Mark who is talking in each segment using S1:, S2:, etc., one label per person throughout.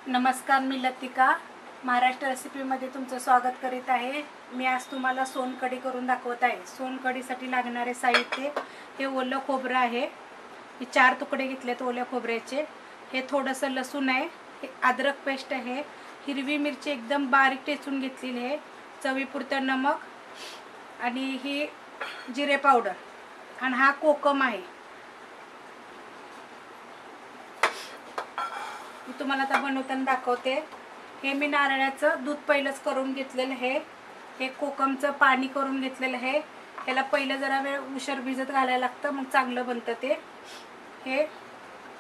S1: नमस्कार, मी लतिका महाराष्ट्र रेसिपीमध्ये तुमचं स्वागत करीत आहे। मी आज तुम्हाला सोनकढी करून दाखवत आहे। सोनकढीसाठी लागणारे साहित्य हे ओलं खोबरं आहे, हे 4 तुकडे घेतलेत ओल्या खोबऱ्याचे। हे थोडंसं लसूण आहे, हे अद्रक पेस्ट आहे, हिरवी मिरची एकदम बारीक ठेचून घेतलेली आहे, चवीपुरतं नमक आणि ही जिरे पावडर आणि हा कोकम आहे। मी तुम्हाला आता बनवताना दाखवते। हे मी नारळाचं दूध पहिलंच करून घेतलेलं आहे, हे कोकमचं पाणी करून घेतलेलं आहे। ह्याला पहिलं जरा वेळ उशीर भिजत घालायला लागतं, मग चांगलं बनतं ते। हे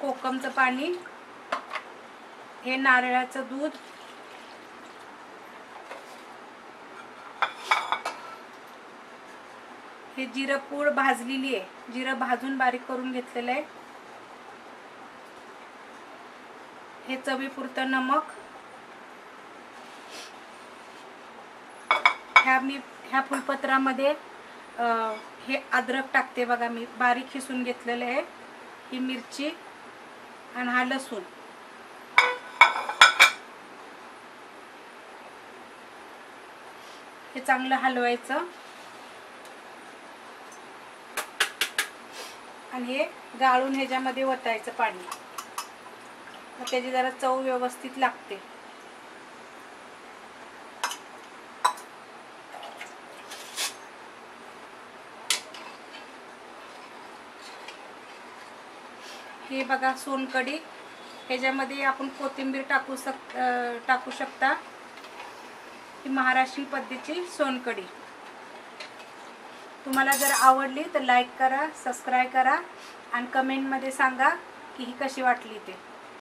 S1: कोकमचं पाणी, हे नारळाचं दूध, हे जिरं पूड भाजलेली आहे, जिरं भाजून बारीक करून घेतलेलं आहे, हे चवीपुरतं नमक, ह्या फुलपत्रामध्ये हे अद्रक टाकते बघा, मी बारीक खिसून घेतलेलं आहे, ही मिरची आणि हा लसूण। हे चांगलं हलवायचं आणि हे गाळून ह्याच्यामध्ये ओतायचं पाणी, मग त्याची जरा चव व्यवस्थित लागते। हे बघा सोनकढी, ह्याच्यामध्ये आपण कोथिंबीर टाकू शकता। ही महाराष्ट्रीयन पद्धतीची सोनकढी। तुम्हाला जर आवडली तर लाईक करा, सबस्क्राईब करा आणि कमेंटमध्ये सांगा की ही कशी वाटली ते।